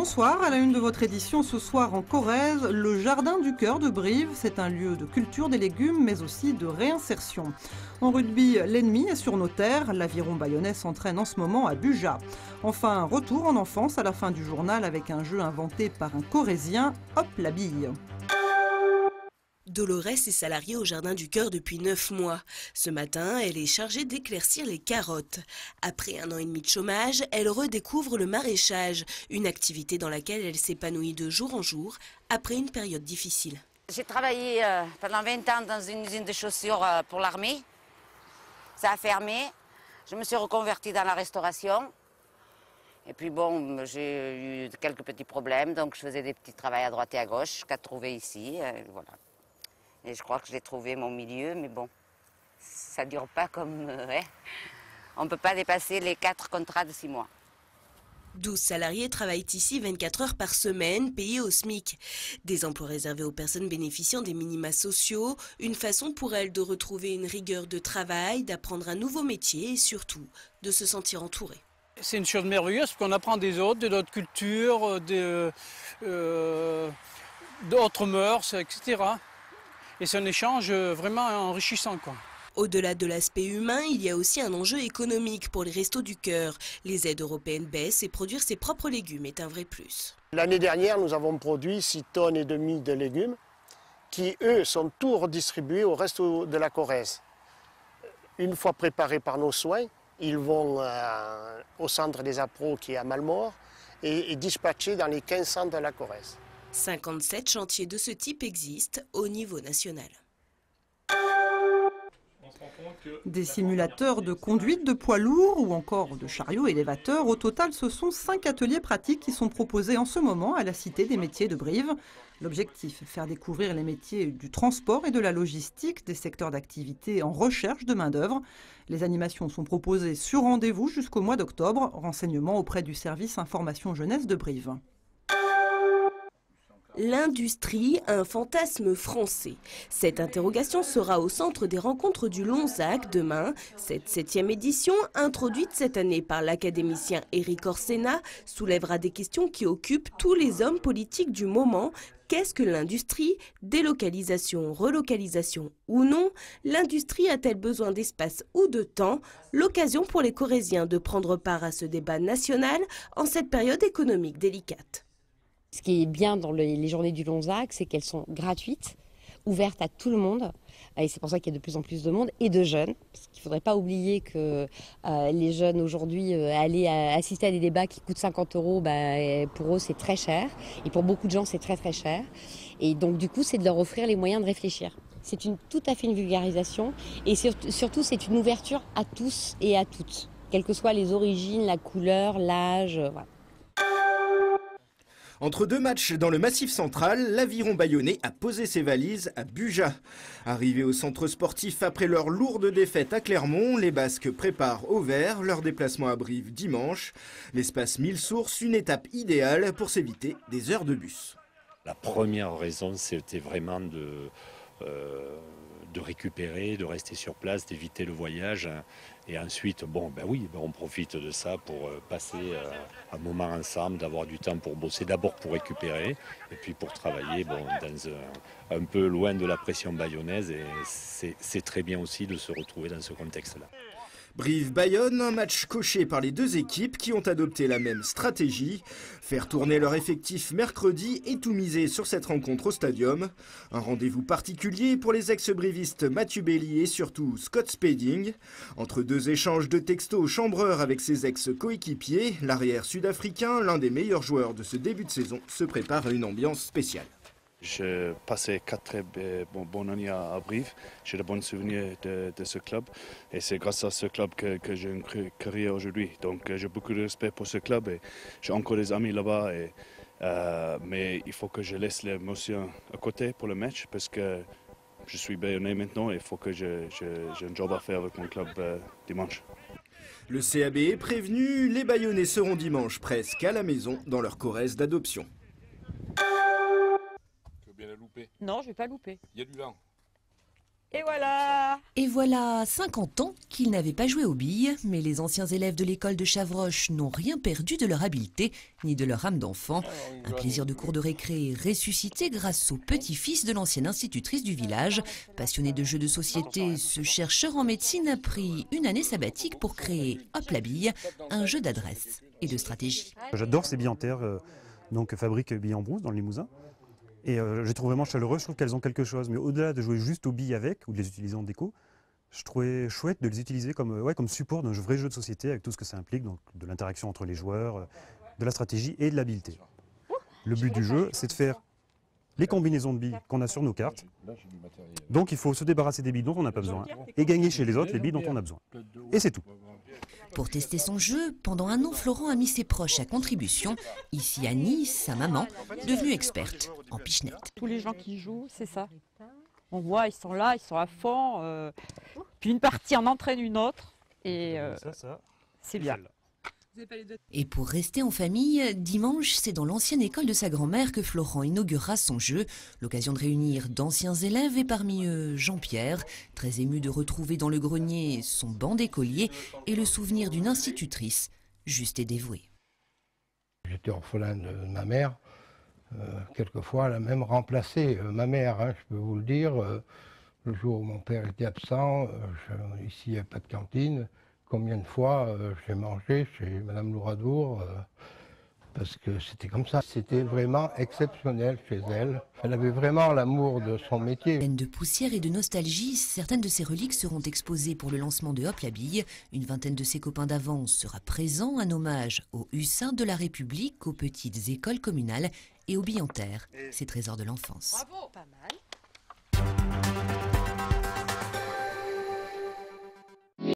Bonsoir, à la une de votre édition ce soir en Corrèze, le Jardin du Cœur de Brive. C'est un lieu de culture des légumes mais aussi de réinsertion. En rugby, l'ennemi est sur nos terres. L'Aviron bayonnais s'entraîne en ce moment à Buja. Enfin, retour en enfance à la fin du journal avec un jeu inventé par un Corrézien, Hop la bille. Dolores est salariée au Jardin du Cœur depuis 9 mois. Ce matin, elle est chargée d'éclaircir les carottes. Après 1 an et demi de chômage, elle redécouvre le maraîchage, une activité dans laquelle elle s'épanouit de jour en jour, après une période difficile. J'ai travaillé pendant 20 ans dans une usine de chaussures pour l'armée. Ça a fermé. Je me suis reconvertie dans la restauration. Et puis bon, j'ai eu quelques petits problèmes, donc je faisais des petits travaux à droite et à gauche, qu'à trouver ici, voilà. Et je crois que j'ai trouvé mon milieu, mais bon, ça ne dure pas comme... On ne peut pas dépasser les 4 contrats de 6 mois. 12 salariés travaillent ici 24 heures par semaine, payés au SMIC. Des emplois réservés aux personnes bénéficiant des minima sociaux, une façon pour elles de retrouver une rigueur de travail, d'apprendre un nouveau métier et surtout de se sentir entourées. C'est une chose merveilleuse parce qu'on apprend des autres, de notre culture, d'autres mœurs, etc. Et c'est un échange vraiment enrichissant, quoi. Au-delà de l'aspect humain, il y a aussi un enjeu économique pour les Restos du Cœur. Les aides européennes baissent et produire ses propres légumes est un vrai plus. L'année dernière, nous avons produit 6,5 tonnes de légumes qui, eux, sont tous redistribués au reste de la Corrèze. Une fois préparés par nos soins, ils vont au centre des appros qui est à Malmort et dispatchés dans les 15 centres de la Corrèze. 57 chantiers de ce type existent au niveau national. Des simulateurs de conduite de poids lourds ou encore de chariots élévateurs. Au total, ce sont 5 ateliers pratiques qui sont proposés en ce moment à la Cité des métiers de Brive. L'objectif, faire découvrir les métiers du transport et de la logistique, des secteurs d'activité en recherche de main-d'œuvre. Les animations sont proposées sur rendez-vous jusqu'au mois d'octobre. Renseignements auprès du service information jeunesse de Brive. L'industrie, un fantasme français. Cette interrogation sera au centre des rencontres du Lonzac demain. Cette 7e édition, introduite cette année par l'académicien Éric Orsena, soulèvera des questions qui occupent tous les hommes politiques du moment. Qu'est-ce que l'industrie? Délocalisation, relocalisation ou non? L'industrie a-t-elle besoin d'espace ou de temps? L'occasion pour les Corréziens de prendre part à ce débat national en cette période économique délicate. Ce qui est bien dans les journées du Lonzac, c'est qu'elles sont gratuites, ouvertes à tout le monde. Et c'est pour ça qu'il y a de plus en plus de monde et de jeunes. Parce qu'il ne faudrait pas oublier que les jeunes aujourd'hui, aller assister à des débats qui coûtent 50 €, pour eux c'est très cher. Et pour beaucoup de gens c'est très très cher. Et donc du coup c'est de leur offrir les moyens de réfléchir. C'est tout à fait une vulgarisation. Et surtout c'est une ouverture à tous et à toutes. Quelles que soient les origines, la couleur, l'âge, voilà. Entre 2 matchs dans le Massif central, l'Aviron bayonnais a posé ses valises à Buja. Arrivés au centre sportif après leur lourde défaite à Clermont, les Basques préparent au vert leur déplacement à Brive dimanche. L'espace 1000 sources, une étape idéale pour s'éviter des heures de bus. La première raison, c'était vraiment de récupérer, de rester sur place, d'éviter le voyage. Et ensuite, on profite de ça pour passer un moment ensemble, d'avoir du temps pour bosser, d'abord pour récupérer, et puis pour travailler un peu loin de la pression bayonnaise. Et c'est très bien aussi de se retrouver dans ce contexte-là. Brive-Bayonne, un match coché par les 2 équipes qui ont adopté la même stratégie. Faire tourner leur effectif mercredi et tout miser sur cette rencontre au stadium. Un rendez-vous particulier pour les ex-brivistes Mathieu Belli et surtout Scott Spedding. Entre 2 échanges de textos chambreurs avec ses ex-coéquipiers, l'arrière sud-africain, l'un des meilleurs joueurs de ce début de saison, se prépare à une ambiance spéciale. J'ai passé 4 très bonnes années à Brive. J'ai de bons souvenirs de ce club. Et c'est grâce à ce club que j'ai une carrière aujourd'hui. Donc j'ai beaucoup de respect pour ce club et j'ai encore des amis là-bas. Mais il faut que je laisse l'émotion à côté pour le match parce que je suis bayonnais maintenant et il faut que j'ai un job à faire avec mon club dimanche. Le CAB est prévenu, les Bayonnais seront dimanche presque à la maison dans leur Corrèze d'adoption. Bien la louper. Non, je ne vais pas louper. Il y a du vent. Et voilà! Et voilà 50 ans qu'ils n'avaient pas joué aux billes, mais les anciens élèves de l'école de Chavroche n'ont rien perdu de leur habileté, ni de leur âme d'enfant. Un plaisir de cours de récré ressuscité grâce au petit-fils de l'ancienne institutrice du village. Passionné de jeux de société, ce chercheur en médecine a pris une année sabbatique pour créer Hop la bille, un jeu d'adresse et de stratégie. J'adore ces billes en terre, donc fabrique billes en bronze dans le Limousin. Et je les trouve vraiment chaleureuses, je trouve qu'elles ont quelque chose. Mais au-delà de jouer juste aux billes avec, ou de les utiliser en déco, je trouvais chouette de les utiliser comme support d'un vrai jeu de société avec tout ce que ça implique, donc de l'interaction entre les joueurs, de la stratégie et de l'habileté. Le but du jeu, c'est de faire les combinaisons de billes qu'on a sur nos cartes. Donc il faut se débarrasser des billes dont on n'a pas besoin et gagner chez les autres les billes dont on a besoin. Et c'est tout. Pour tester son jeu, pendant un an, Florent a mis ses proches à contribution. Ici Annie, sa maman, devenue experte en pichenette. Tous les gens qui jouent, c'est ça. On voit, ils sont là, ils sont à fond. Puis une partie en entraîne une autre. Et c'est bien. Et pour rester en famille, dimanche, c'est dans l'ancienne école de sa grand-mère que Florent inaugurera son jeu. L'occasion de réunir d'anciens élèves et parmi eux Jean-Pierre, très ému de retrouver dans le grenier son banc d'écolier et le souvenir d'une institutrice juste et dévouée. J'étais orphelin de ma mère. Quelquefois, elle a même remplacé ma mère, hein, je peux vous le dire. Le jour où mon père était absent, ici il n'y avait pas de cantine. Combien de fois j'ai mangé chez Madame Louradour parce que c'était comme ça. C'était vraiment exceptionnel chez elle. Elle avait vraiment l'amour de son métier. Pleine de poussière et de nostalgie, certaines de ses reliques seront exposées pour le lancement de Hop la bille. Une vingtaine de ses copains d'avance sera présent, un hommage aux hussards de la République, aux petites écoles communales et aux billes en terre, ces trésors de l'enfance. Bravo, pas mal.